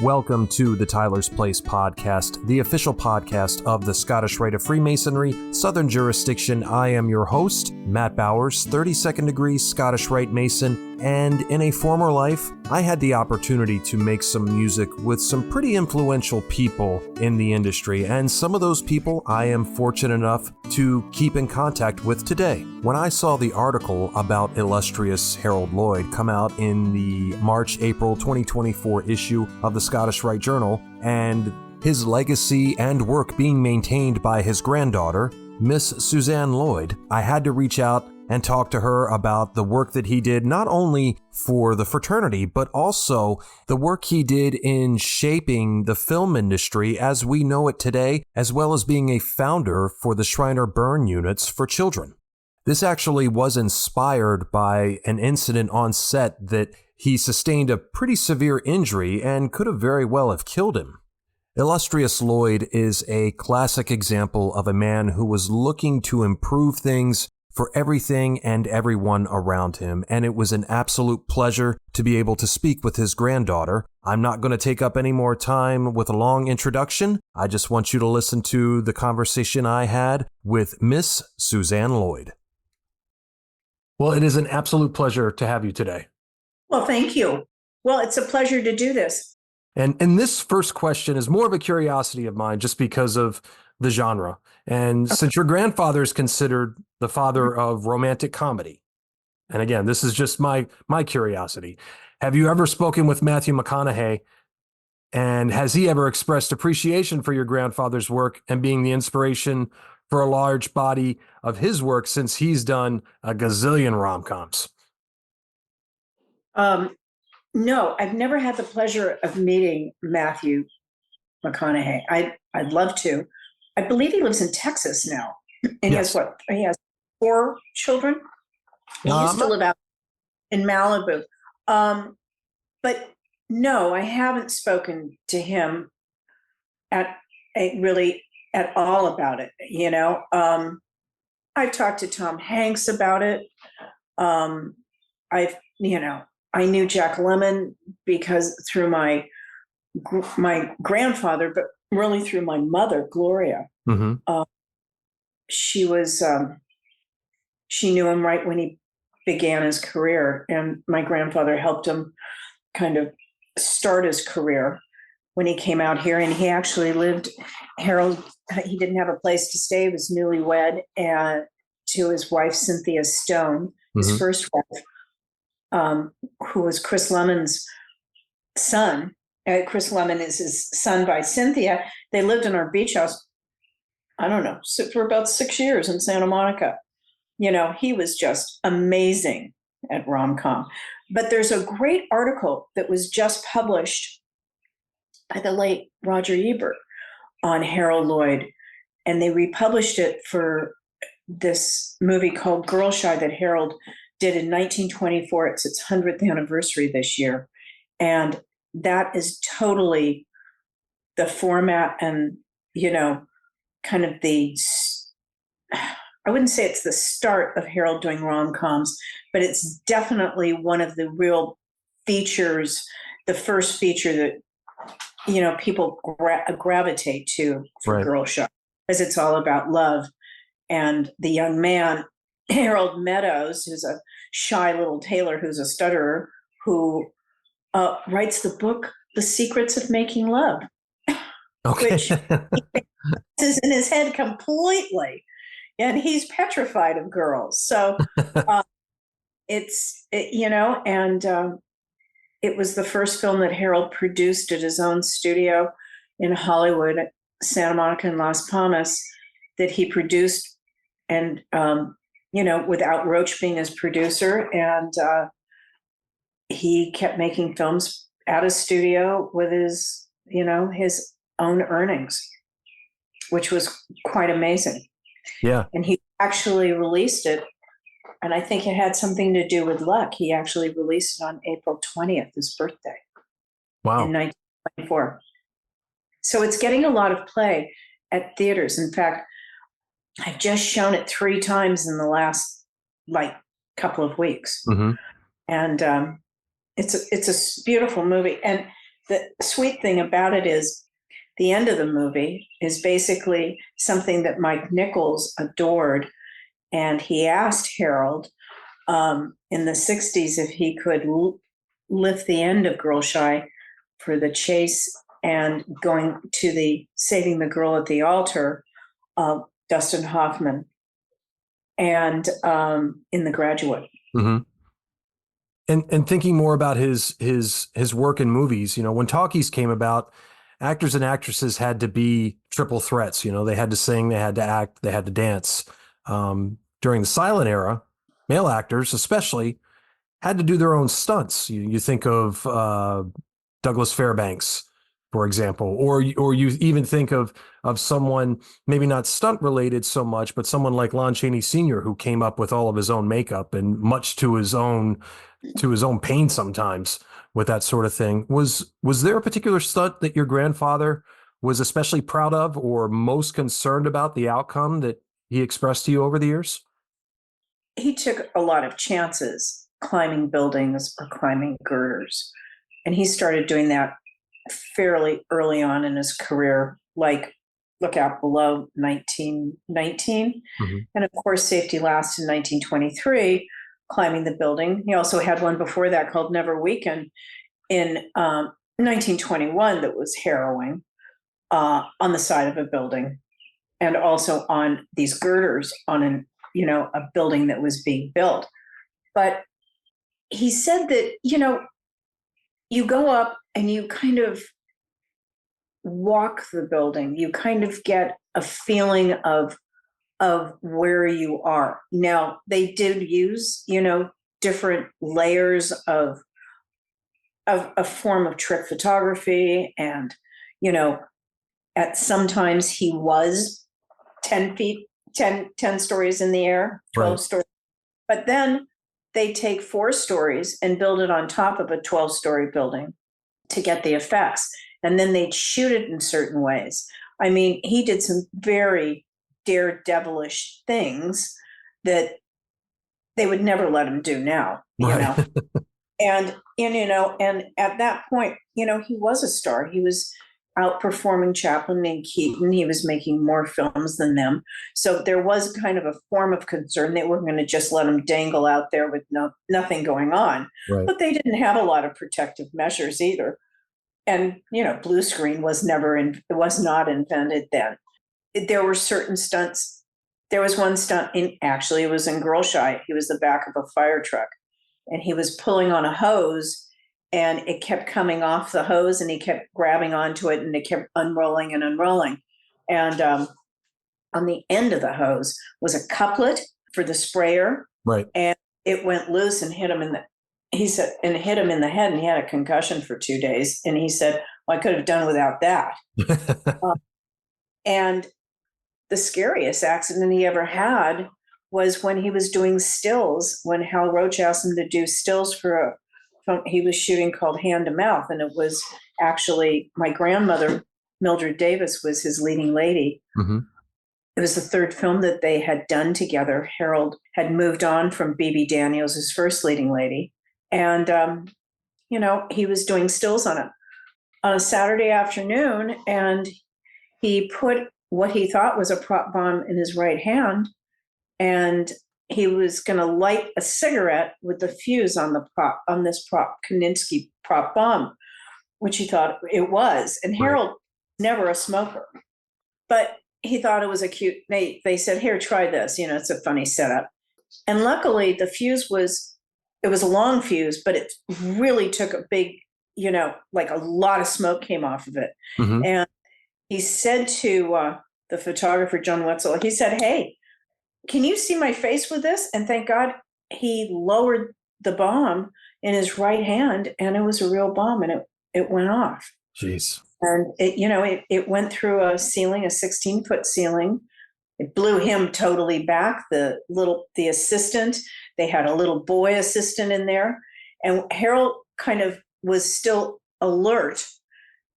Welcome to the Tyler's Place podcast, the official podcast of the Scottish Rite of Freemasonry, Southern Jurisdiction. I am your host, Matt Bowers, 32nd degree Scottish Rite Mason, and in a former life, I had the opportunity to make some music with some pretty influential people in the industry, and some of those people I am fortunate enough to keep in contact with today. When I saw the article about illustrious Harold Lloyd come out in the March-April 2024 issue of the Scottish Rite Journal, and his legacy and work being maintained by his granddaughter, Miss Suzanne Lloyd, I had to reach out and talk to her about the work that he did, not only for the fraternity, but also the work he did in shaping the film industry as we know it today, as well as being a founder for the Shriner Burn units for children. This actually was inspired by an incident on set that he sustained a pretty severe injury and could have very well have killed him. Illustrious Lloyd is a classic example of a man who was looking to improve things for everything and everyone around him, and it was an absolute pleasure to be able to speak with his granddaughter. I'm not going to take up any more time with a long introduction. I just want you to listen to the conversation I had with Miss Suzanne Lloyd. Well, it is an absolute pleasure to have you today. Well, thank you. Well, it's a pleasure to do this. And this first question is more of a curiosity of mine just because of the genre. And since your grandfather is considered the father of romantic comedy, and again, this is just my curiosity, have you ever spoken with Matthew McConaughey, and has he ever expressed appreciation for your grandfather's work and being the inspiration for a large body of his work, since he's done a gazillion rom-coms? No, I've never had the pleasure of meeting Matthew McConaughey. I'd love to. I believe he lives in Texas now. And Yes. he has 4 children. He used to live out in Malibu. But no, I haven't spoken to him really at all about it. I've talked to Tom Hanks about it. I knew Jack Lemmon because through my grandfather, but really through my mother, Gloria. Mm-hmm. She knew him right when he began his career, and my grandfather helped him kind of start his career when he came out here. And he actually Harold, he didn't have a place to stay. He was newlywed and to his wife, Cynthia Stone, his first wife. Who was Chris Lemon's son. Chris Lemon is his son by Cynthia. They lived in our beach house, I don't know, for about 6 years in Santa Monica. He was just amazing at rom-com. But there's a great article that was just published by the late Roger Ebert on Harold Lloyd, and they republished it for this movie called Girl Shy that Harold did in 1924. It's its 100th anniversary this year. And that is totally the format and, kind of I wouldn't say it's the start of Harold doing rom-coms, but it's definitely one of the real features, the first feature that, people gravitate to for Right. Girl Shy, because it's all about love. And the young man, Harold Meadows, who's a shy little tailor, who's a stutterer, who writes the book, The Secrets of Making Love, Okay. which is in his head completely. And he's petrified of girls. So it was the first film that Harold produced at his own studio in Hollywood, Santa Monica and Las Palmas, that he produced and, without Roach being his producer. And he kept making films at his studio with his own earnings, which was quite amazing. Yeah. And he actually released it, and I think it had something to do with luck. He actually released it on April 20th, his birthday, Wow. in 1924. So it's getting a lot of play at theaters. In fact, I've just shown it 3 times in the last couple of weeks. Mm-hmm. And it's a beautiful movie. And the sweet thing about it is the end of the movie is basically something that Mike Nichols adored. And he asked Harold in the 60s if he could lift the end of Girl Shy for the chase and going to the saving the girl at the altar of Dustin Hoffman and in The Graduate. Mm-hmm. And thinking more about his work in movies, when talkies came about, actors and actresses had to be triple threats. They had to sing, they had to act, they had to dance. During the silent era, male actors especially had to do their own stunts. You think of Douglas Fairbanks, for example, or you even think of someone maybe not stunt related so much, but someone like Lon Chaney Sr., who came up with all of his own makeup and much to his own pain sometimes with that sort of thing. Was there a particular stunt that your grandfather was especially proud of or most concerned about the outcome that he expressed to you over the years? He took a lot of chances climbing buildings or climbing girders. And he started doing that fairly early on in his career, like Look Out Below 1919. Mm-hmm. And of course, Safety Last in 1923, climbing the building. He also had one before that called Never Weaken in 1921 that was harrowing on the side of a building and also on these girders on a building that was being built. But he said that, you go up and you kind of walk the building. You kind of get a feeling of where you are. Now, they did use, different layers of a form of trick photography. And, at sometimes he was 10 stories in the air, 12 Right. stories. But then they take 4 stories and build it on top of a 12-story building to get the effects. And then they'd shoot it in certain ways. I mean, he did some very daredevilish things that they would never let him do now, Right. And at that point, he was a star. He was outperforming Chaplin and Keaton. He was making more films than them. So there was kind of a form of concern. They weren't going to just let him dangle out there with nothing going on. Right. But they didn't have a lot of protective measures either. And, blue screen was not invented then. There were certain stunts. There was one stunt actually it was in Girl Shy. He was the back of a fire truck and he was pulling on a hose and it kept coming off the hose and he kept grabbing onto it and it kept unrolling and unrolling. And on the end of the hose was a couplet for the sprayer. Right. And it went loose and hit him in the head, and he had a concussion for 2 days. And he said, well, I could have done without that. And the scariest accident he ever had was when he was doing stills, when Hal Roach asked him to do stills for a film he was shooting called Hand to Mouth. And it was actually my grandmother, Mildred Davis, was his leading lady. Mm-hmm. It was the 3rd film that they had done together. Harold had moved on from Bibi Daniels, his first leading lady. And, he was doing stills on a Saturday afternoon, and he put what he thought was a prop bomb in his right hand, and he was going to light a cigarette with the fuse on this Kaninsky prop bomb, which he thought it was. And Harold, never a smoker, but he thought it was a cute. They said, "Here, try this. It's a funny setup." And luckily, the fuse was a long fuse, but it really took a big, like a lot of smoke came off of it. Mm-hmm. And he said to the photographer, John Wetzel, he said, "Hey, can you see my face with this?" And thank God he lowered the bomb in his right hand, and it was a real bomb, and it went off. Jeez. And it went through a ceiling, a 16-foot ceiling. It blew him totally back. The assistant, they had a little boy assistant in there, and Harold kind of was still alert,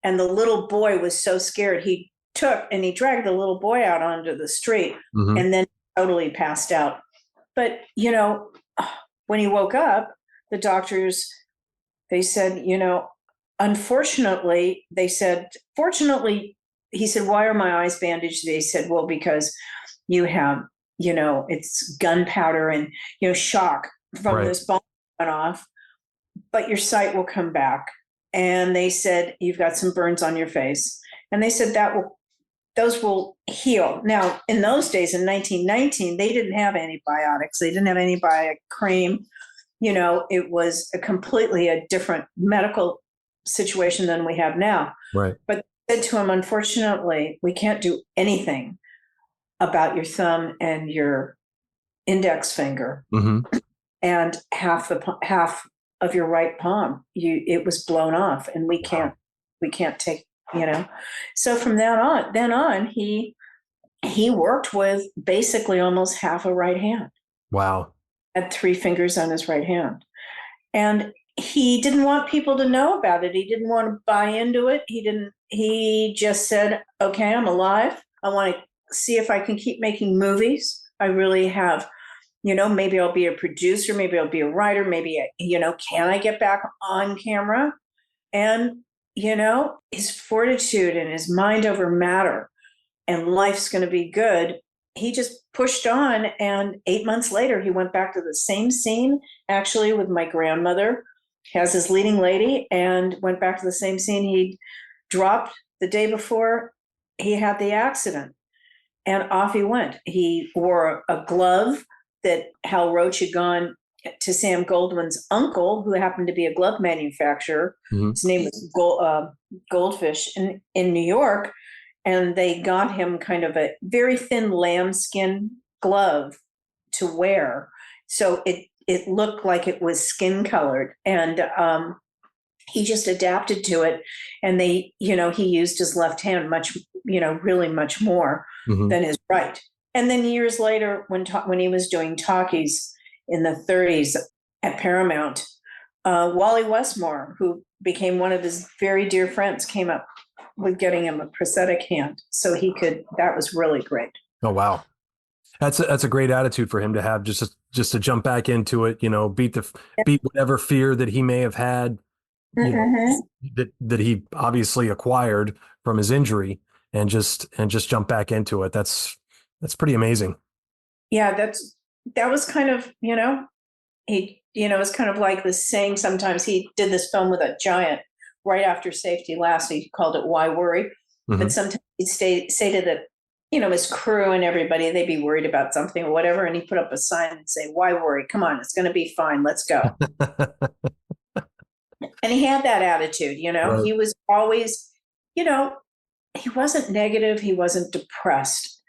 and the little boy was so scared he dragged the little boy out onto the street. Mm-hmm. And then totally passed out. But when he woke up, the doctors, they said, unfortunately, they said, fortunately, he said, why are my eyes bandaged? They said, well, because you have, it's gunpowder and, shock from Right. this bomb went off, but your sight will come back. And they said, you've got some burns on your face. And they said those will heal. Now, in those days, in 1919, they didn't have antibiotics. They didn't have antibiotic cream. It was a different medical situation than we have now. Right. But they said to him, unfortunately, we can't do anything about your thumb and your index finger. Mm-hmm. And half of your right palm, it was blown off, and we can't take, So from then on, he worked with basically almost half a right hand. Wow. Had 3 fingers on his right hand. And he didn't want people to know about it. He didn't want to buy into it. He just said, okay, I'm alive. I want to see if I can keep making movies. I really have, maybe I'll be a producer, maybe I'll be a writer, maybe, can I get back on camera? And, his fortitude and his mind over matter and life's going to be good. He just pushed on. And 8 months later, he went back to the same scene, actually with my grandmother as his leading lady, and went back to the same scene he dropped the day before he had the accident. And off he went. He wore a glove that Hal Roach had gone to Sam Goldwyn's uncle, who happened to be a glove manufacturer. Mm-hmm. His name was Goldfish in New York. And they got him kind of a very thin lambskin glove to wear. So it looked like it was skin colored. And he just adapted to it. And he used his left hand really much more Mm-hmm. than his right. And then years later, when he was doing talkies in the 30s at Paramount, Wally Westmore, who became one of his very dear friends, came up with getting him a prosthetic hand so that was really great. Oh, wow. That's a great attitude for him to have, just to jump back into it, beat whatever fear that he may have had, that he obviously acquired from his injury, and just jump back into it. That's pretty amazing. Yeah, that was kind of, it's kind of like this saying, sometimes he did this film with a giant right after Safety Last. He called it Why Worry? Mm-hmm. But sometimes he'd say to his crew and everybody, they'd be worried about something or whatever. And he put up a sign and say, why worry? Come on, it's going to be fine. Let's go. And he had that attitude, Right. He was always, he wasn't negative. He wasn't depressed.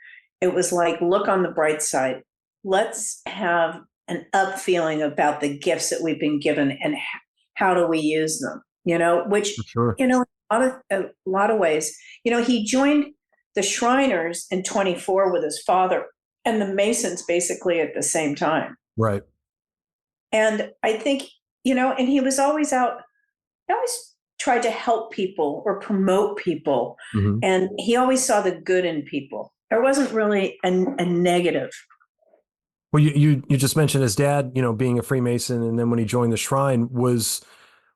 It was like, look on the bright side. Let's have an up feeling about the gifts that we've been given and how do we use them, which, Sure. a lot of ways, he joined the Shriners in 24 with his father and the Masons basically at the same time. Right. And I think, and he was always out, he always tried to help people or promote people. Mm-hmm. And he always saw the good in people. There wasn't really a negative. Well, you just mentioned his dad, being a Freemason, and then when he joined the Shrine, was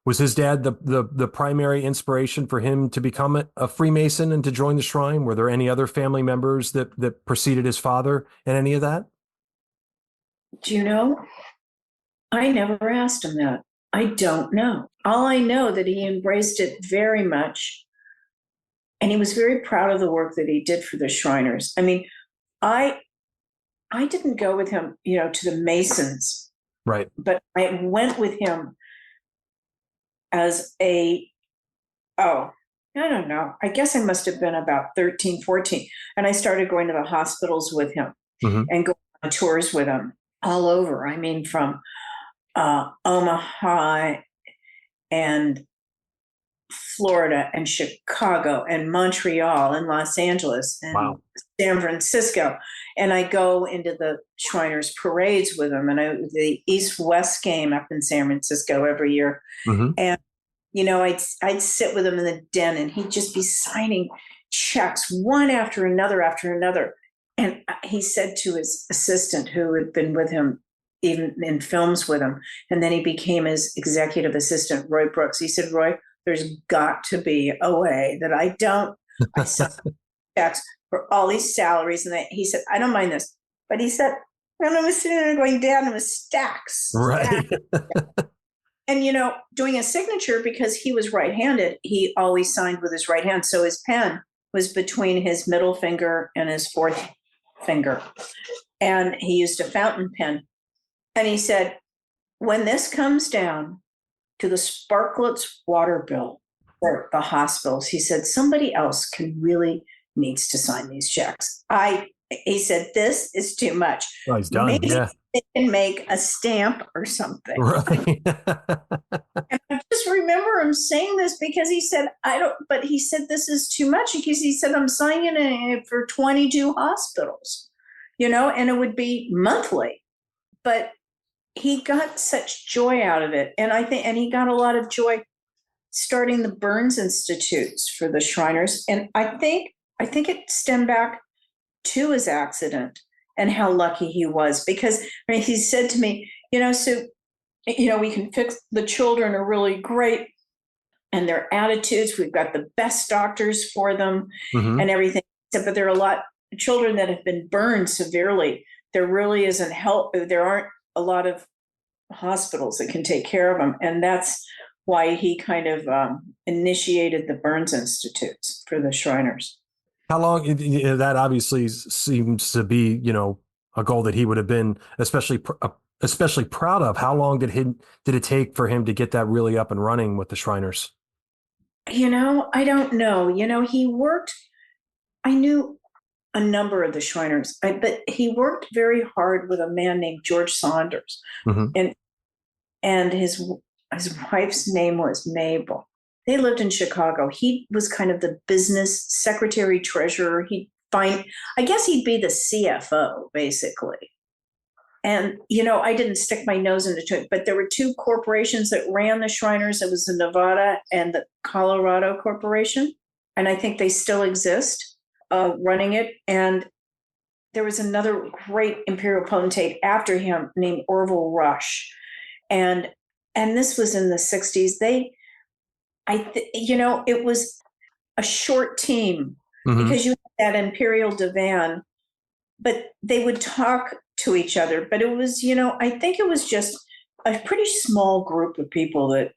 his dad the primary inspiration for him to become a Freemason and to join the Shrine? Were there any other family members that preceded his father in any of that? Do you know? I never asked him that. I don't know. All I know that he embraced it very much, and he was very proud of the work that he did for the Shriners. I mean, I didn't go with him, to the Masons. Right. But I went with him as I don't know. I guess I must have been about 13, 14. And I started going to the hospitals with him Mm-hmm. and going on tours with him all over. I mean, from Omaha and Florida and Chicago and Montreal and Los Angeles and Wow. San Francisco. And I go into the Shriners parades with them, and the East-West game up in San Francisco every year. Mm-hmm. And, I'd sit with him in the den, and he'd just be signing checks one after another. And he said to his assistant, who had been with him even in films with him, and then he became his executive assistant, Roy Brooks. He said, Roy, there's got to be a way that I sign checks for all these salaries. And he said, I don't mind this. But he said, and I was sitting there going down, it was stacks. Right. And, doing a signature, because he was right-handed, he always signed with his right hand. So his pen was between his middle finger and his fourth finger. And he used a fountain pen. And he said, when this comes down to the Sparklets water bill for the hospitals, he said, somebody else needs to sign these checks. He said, this is too much. Oh, he's done. Maybe Yeah. they can make a stamp or something. Right. And I just remember him saying this because he said, but he said, this is too much, because he said, I'm signing it for 22 hospitals, and it would be monthly. But he got such joy out of it. And and he got a lot of joy starting the Burns Institutes for the Shriners. And I think it stemmed back to his accident and how lucky he was, because he said to me, so, we can fix, the children are really great and their attitudes, we've got the best doctors for them and everything. But there are a lot of children that have been burned severely. There really isn't help. There aren't a lot of hospitals that can take care of them. And that's why he kind of initiated the Burns Institutes for the Shriners. How long, that obviously seems to be, a goal that he would have been especially proud of. How long did it take for him to get that really up and running with the Shriners? I don't know. He worked, I knew a number of the Shriners, but he worked very hard with a man named George Saunders. And his wife's name was Mabel. They lived in Chicago. He was kind of the business secretary, treasurer. I guess he'd be the CFO, basically. And, I didn't stick my nose into it, but there were two corporations that ran the Shriners. It was the Nevada and the Colorado Corporation. And I think they still exist, running it. And there was another great imperial potentate after him named Orville Rush. And this was in the 60s. It was a short team because you had that imperial divan, but they would talk to each other. But it was, I think it was just a pretty small group of people that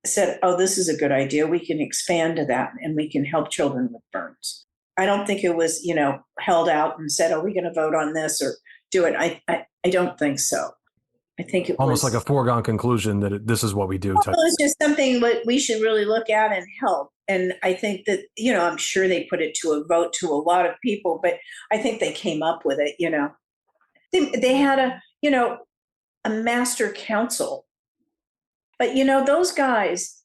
said, oh, this is a good idea. We can expand to that and we can help children with burns. I don't think it was, held out and said, are we going to vote on this or do it? I don't think so. I think it almost was like a foregone conclusion that this is what we do. It was just something that we should really look at and help. And I think that, I'm sure they put it to a vote to a lot of people, but I think they came up with it, They had a master council. But, those guys,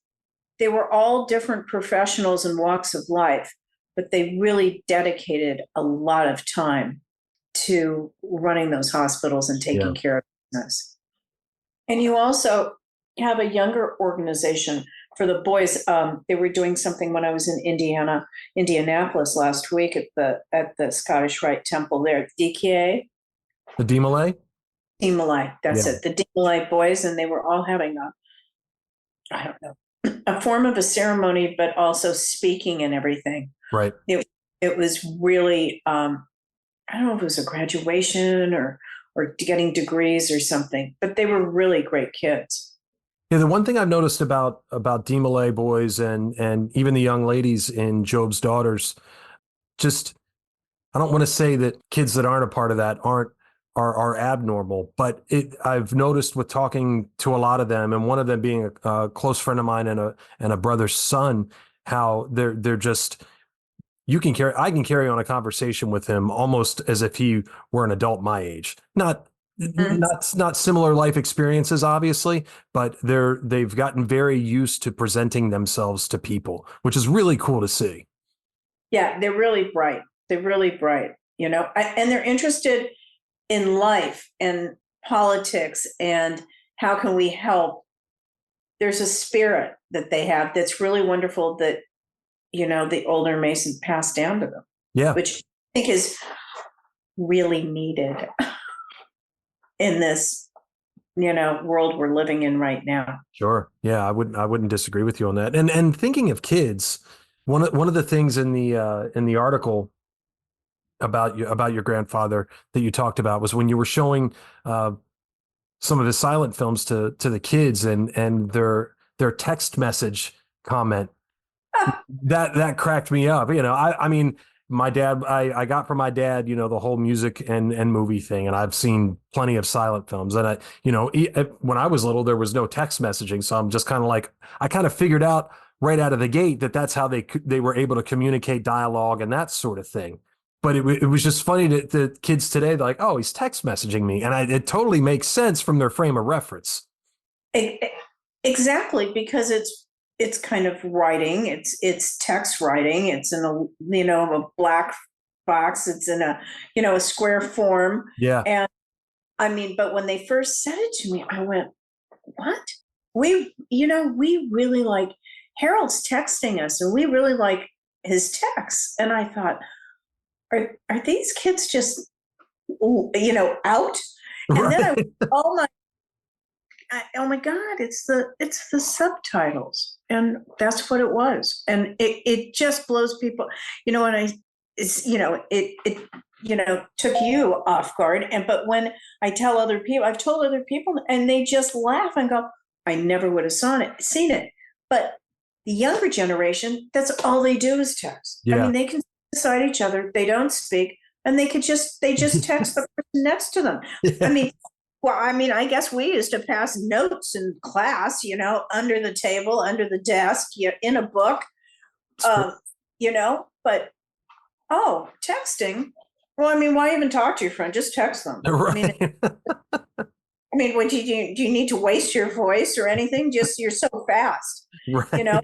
they were all different professionals and walks of life, but they really dedicated a lot of time to running those hospitals and taking care of business. And you also have a younger organization for the boys. They were doing something when I was in Indianapolis last week at the Scottish Rite Temple there, DKA. The DeMolay? DeMolay, that's it. The DeMolay boys, and they were all having a form of a ceremony, but also speaking and everything. Right. It was really, I don't know if it was a graduation or getting degrees or something, but they were really great kids. Yeah, the one thing I've noticed about DeMolay boys and even the young ladies in Job's Daughters, just, I don't want to say that kids that aren't a part of that are abnormal, but I've noticed with talking to a lot of them, and one of them being a close friend of mine and a brother's son, how they're just, I can carry on a conversation with him almost as if he were an adult my age. Not similar life experiences, obviously, but they've gotten very used to presenting themselves to people, which is really cool to see. Yeah, they're really bright. They're really bright, and they're interested in life and politics and how can we help. There's a spirit that they have that's really wonderful that the older Mason passed down to them. Yeah. Which I think is really needed in this world we're living in right now. Sure. Yeah, I wouldn't disagree with you on that. And thinking of kids, one of the things in the article about your grandfather that you talked about was when you were showing uh, some of his silent films to the kids and their text message comment that cracked me up. I mean, my dad, I got from my dad, the whole music and movie thing, and I've seen plenty of silent films. And when I was little, there was no text messaging, so I'm just kind of like, I kind of figured out right out of the gate that that's how they were able to communicate dialogue and that sort of thing. But it was just funny that the kids today, they're like, oh, he's text messaging me, and it totally makes sense from their frame of reference. Exactly, because it's kind of writing. It's text writing. It's in a black box. It's in a square form. Yeah. And I mean, but when they first said it to me, I went, what? We really like Harold's texting us, and we really like his texts. And I thought, are these kids just out? And then oh my God, it's the subtitles. And that's what it was. And it just blows people, and it took you off guard. But when I've told other people, and they just laugh and go, I never would have seen it. But the younger generation, that's all they do is text. Yeah. I mean, they can beside each other, they don't speak, and they just text the person next to them. Yeah. I guess we used to pass notes in class, under the table, under the desk, in a book, but, texting. Well, why even talk to your friend? Just text them. Right. What do you need to waste your voice or anything? Just, you're so fast, Right. and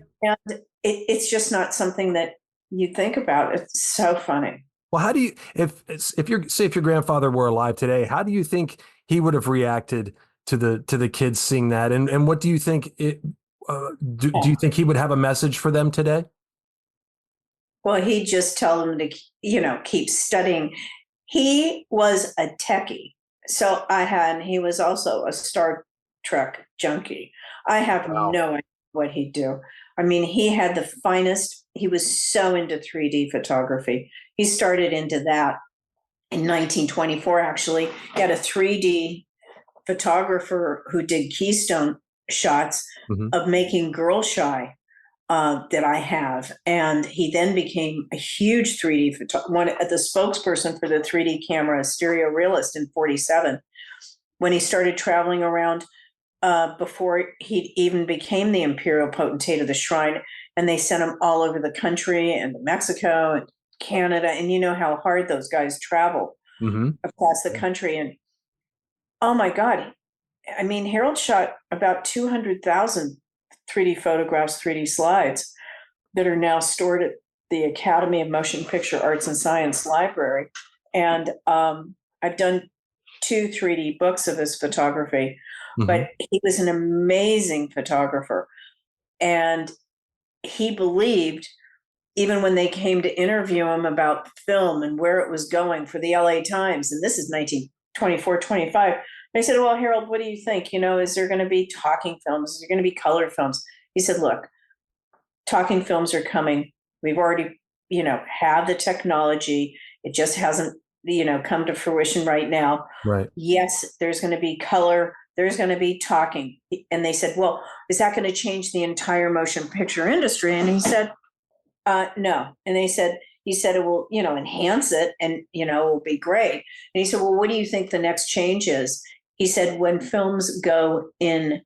it's just not something that you think about. It's so funny. Well, how do you, if your grandfather were alive today, how do you think he would have reacted to the kids seeing that? And what do you think do you think he would have a message for them today? Well, he'd just tell them to, keep studying. He was a techie. So he was also a Star Trek junkie. I have no idea what he'd do. He had the finest, he was so into 3D photography. He started into that in 1924, actually. He had a 3D photographer who did keystone shots of making Girl Shy that I have. And he then became a huge 3D the spokesperson for the 3D camera, Stereo Realist in 47. When he started traveling around before he even became the imperial potentate of the shrine, and they sent him all over the country and Mexico and Canada. And you know how hard those guys travel across the country. And oh my God, Harold shot about 200,000 3D photographs, 3D slides that are now stored at the Academy of Motion Picture Arts and Science Library. And I've done 2 3D books of his photography, but he was an amazing photographer. And he believed, even when they came to interview him about film and where it was going for the LA Times, and this is 1924, 25, they said, well, Harold, what do you think? Is there going to be talking films? Is there going to be color films? He said, look, talking films are coming. We've already, have the technology. It just hasn't, come to fruition right now. Right. Yes, there's going to be color. There's going to be talking. And they said, well, is that going to change the entire motion picture industry? And he said, no. And he said it will, enhance it, and, it will be great. And he said, well, what do you think the next change is? He said, when films go into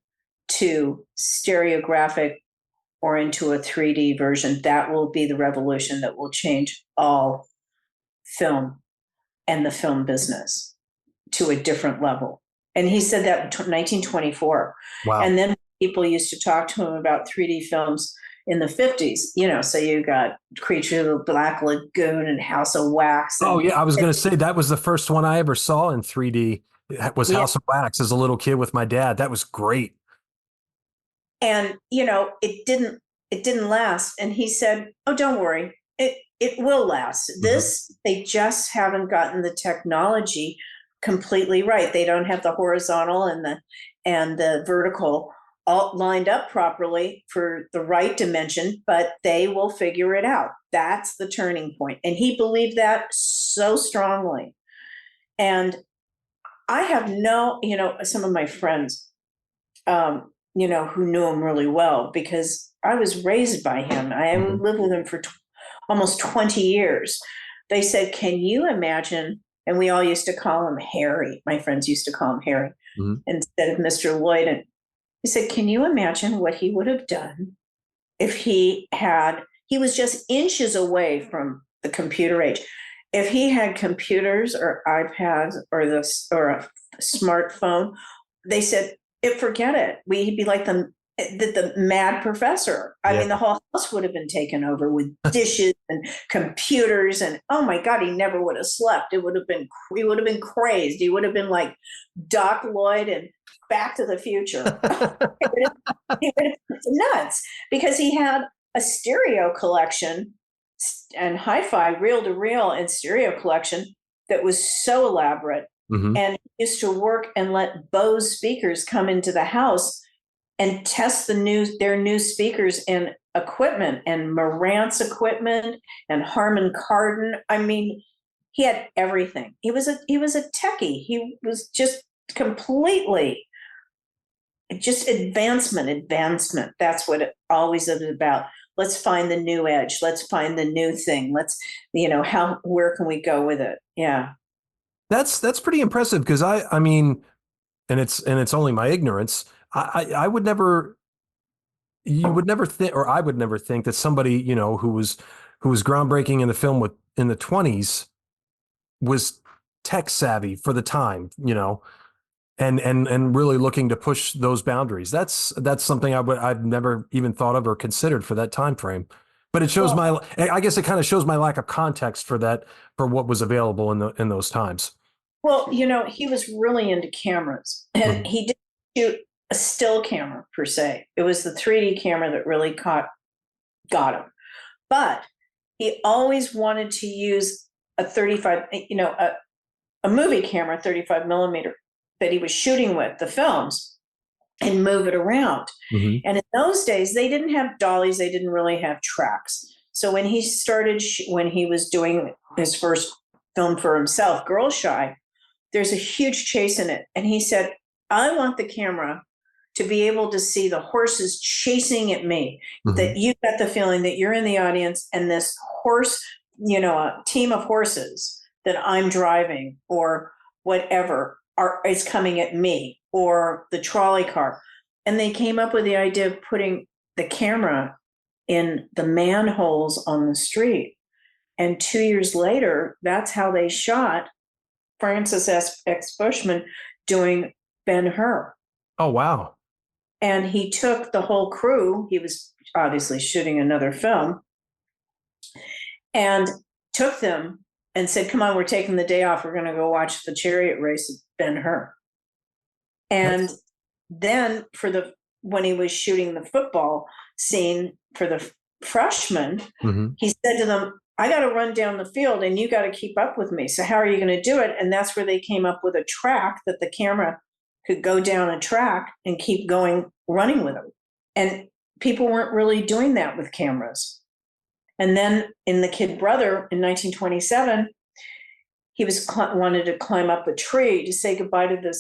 stereographic or into a 3D version, that will be the revolution that will change all film and the film business to a different level. And he said that in 1924. Wow. And then people used to talk to him about 3D films in the 50s, so you got Creature of the Black Lagoon and House of Wax. Oh, yeah. I was going to say that was the first one I ever saw in 3D. It was House of Wax as a little kid with my dad. That was great. And, it didn't last. And he said, oh, don't worry. It will last. They just haven't gotten the technology completely right. They don't have the horizontal and the vertical all lined up properly for the right dimension, but they will figure it out. That's the turning point. And he believed that so strongly. And I have some of my friends, who knew him really well, because I was raised by him. I lived with him for almost 20 years. They said, can you imagine? And we all used to call him Harry. My friends used to call him Harry instead of Mr. Lloyd. And he said, can you imagine what he would have done if he was just inches away from the computer age. If he had computers or iPads or a smartphone, they said, forget it. He'd be like the mad professor. I mean, the whole house would have been taken over with dishes and computers, and oh my God, he never would have slept. He would have been crazed. He would have been like Doc Lloyd and Back to the Future. he would have been nuts, because he had a stereo collection and hi-fi reel-to-reel and stereo collection that was so elaborate. And he used to work and let Bose speakers come into the house and test their new speakers and equipment, and Marantz equipment and Harman Kardon. I mean, he had everything. He was a techie. He was just completely just advancement. That's what it always is about. Let's find the new edge. Let's find the new thing. Where can we go with it? Yeah. That's pretty impressive, because I mean, and it's only my ignorance. I would never, you would never think, or I would never think that somebody, who was groundbreaking in the film in the 20s was tech savvy for the time, and really looking to push those boundaries. That's something I've never even thought of or considered for that time frame. But it shows I guess it kind of shows my lack of context for what was available in those times. Well, he was really into cameras, and he didn't shoot a still camera per se. It was the 3D camera that really got him. But he always wanted to use a 35, a movie camera, 35 millimeter, that he was shooting with the films, and move it around. And in those days, they didn't have dollies. They didn't really have tracks. So when he started, when he was doing his first film for himself, Girl Shy, there's a huge chase in it. And he said, I want the camera to be able to see the horses chasing at me, that you got the feeling that you're in the audience, and this horse, a team of horses that I'm driving or whatever is coming at me, or the trolley car. And they came up with the idea of putting the camera in the manholes on the street. And 2 years later, that's how they shot Francis X. Bushman doing Ben-Hur. Oh, wow. And he took the whole crew. He was obviously shooting another film, and took them and said, come on, we're taking the day off. We're going to go watch the chariot race at Ben-Hur. And then when he was shooting the football scene for the freshmen, he said to them, I got to run down the field and you got to keep up with me. So how are you going to do it? And that's where they came up with a track that the camera could go down a track and keep going, running with them. And people weren't really doing that with cameras. And then in The Kid Brother in 1927, he wanted to climb up a tree to say goodbye to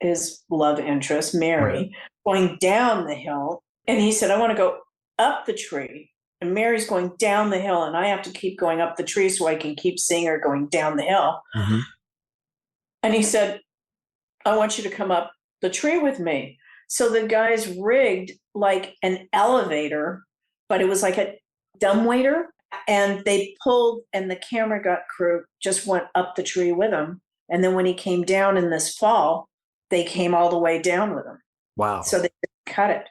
his love interest, Mary, going down the hill. And he said, I want to go up the tree. And Mary's going down the hill, and I have to keep going up the tree so I can keep seeing her going down the hill. And he said, I want you to come up the tree with me. So the guys rigged like an elevator, but it was like a dumbwaiter. And they pulled, and the camera crew just went up the tree with him. And then when he came down in this fall, they came all the way down with him. Wow. So they cut it.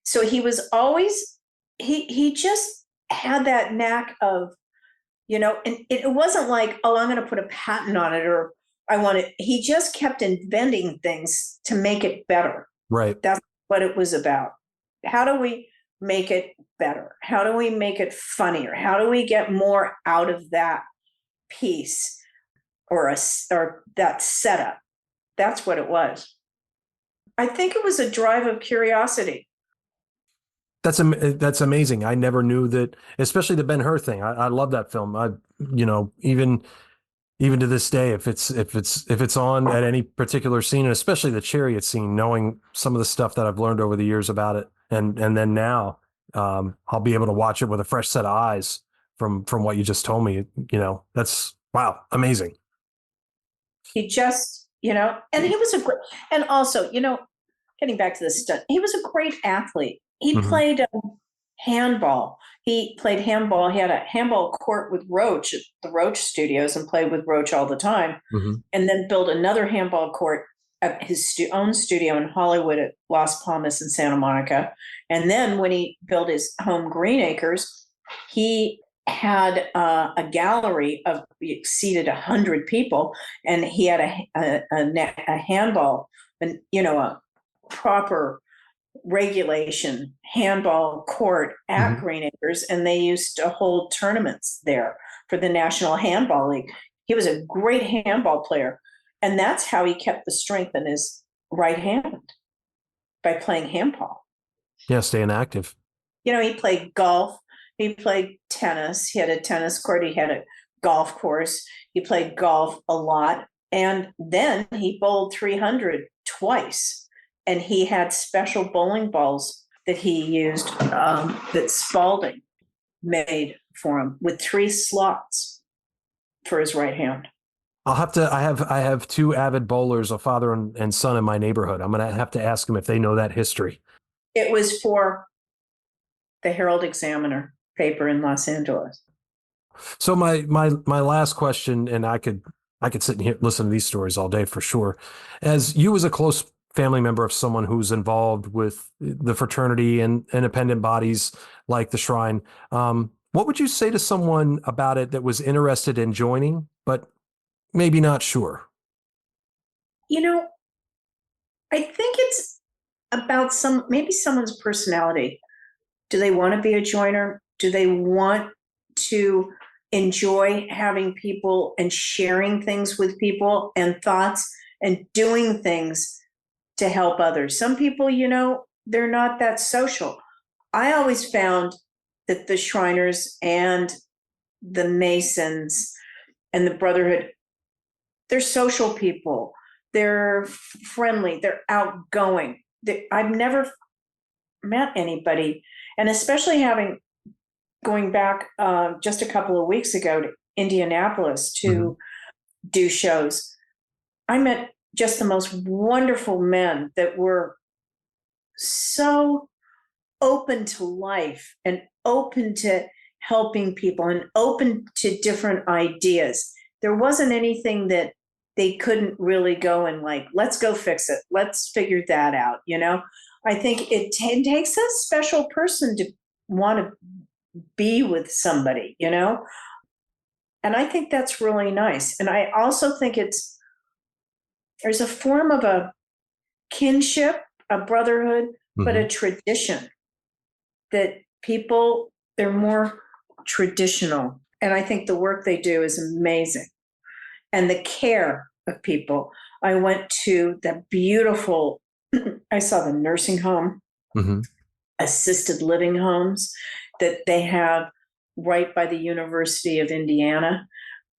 So he was always, he just had that knack of, and it wasn't like, oh, I'm going to put a patent on it, or he just kept inventing things to make it better. Right. That's what it was about. How do we make it better? How do we make it funnier? How do we get more out of that piece or that setup? That's what it was. I think it was a drive of curiosity. That's amazing. I never knew that, especially the Ben-Hur thing. I love that film. Even to this day, if it's on at any particular scene, and especially the chariot scene, knowing some of the stuff that I've learned over the years about it, and then now, I'll be able to watch it with a fresh set of eyes from what you just told me. That's wow, amazing. He just, and he was and also, getting back to the stunt, he was a great athlete. He played handball. He played handball. He had a handball court with Roach at the Roach Studios and played with Roach all the time. And then built another handball court at his own studio in Hollywood at Las Palmas and Santa Monica. And then when he built his home Green Acres, he had a gallery of exceeded 100 people, and he had a handball, and a proper regulation handball court at Green Acres, and they used to hold tournaments there for the National Handball League. He was a great handball player, and that's how he kept the strength in his right hand, by playing handball. Yeah, staying active. He played golf. He played tennis. He had a tennis court. He had a golf course. He played golf a lot. And then he bowled 300 twice. And he had special bowling balls that he used, that Spalding made for him, with 3 slots for his right hand. I have 2 avid bowlers, a father and son, in my neighborhood. I'm going to have to ask them if they know that history. It was for the Herald Examiner paper in Los Angeles. So my last question, and I could sit and listen to these stories all day for sure. As you, as a close family member of someone who's involved with the fraternity and independent bodies like the Shrine, what would you say to someone about it that was interested in joining, but maybe not sure? I think it's about maybe someone's personality. Do they want to be a joiner? Do they want to enjoy having people and sharing things with people and thoughts and doing things to help others? Some people, they're not that social. I always found that the Shriners and the Masons and the Brotherhood, they're social people. They're friendly. They're outgoing. I've never met anybody, and especially going back just a couple of weeks ago to Indianapolis to do shows, I met just the most wonderful men that were so open to life and open to helping people and open to different ideas. There wasn't anything that they couldn't really go and let's go fix it. Let's figure that out. I think it takes a special person to want to be with somebody, and I think that's really nice. And I also think there's a form of a kinship, a brotherhood, but a tradition that people, they're more traditional. And I think the work they do is amazing. And the care of people. I went to the beautiful, I saw the nursing home, assisted living homes that they have right by the University of Indiana.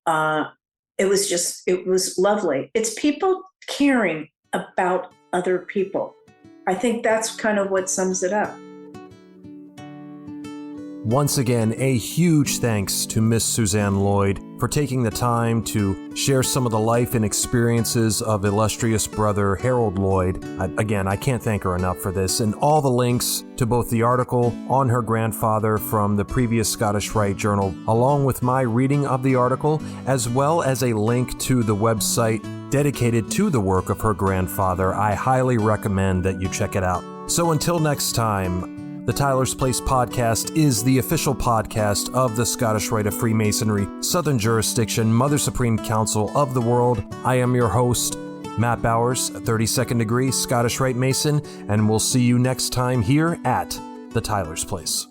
It was lovely. It's people caring about other people. I think that's kind of what sums it up. Once again, a huge thanks to Miss Suzanne Lloyd for taking the time to share some of the life and experiences of illustrious brother Harold Lloyd. I can't thank her enough for this, and all the links to both the article on her grandfather from the previous Scottish Rite Journal, along with my reading of the article, as well as a link to the website dedicated to the work of her grandfather. I highly recommend that you check it out. So until next time, the Tyler's Place podcast is the official podcast of the Scottish Rite of Freemasonry, Southern Jurisdiction, Mother Supreme Council of the world. I am your host, Matt Bowers, a 32nd degree Scottish Rite Mason, and we'll see you next time here at the Tyler's Place.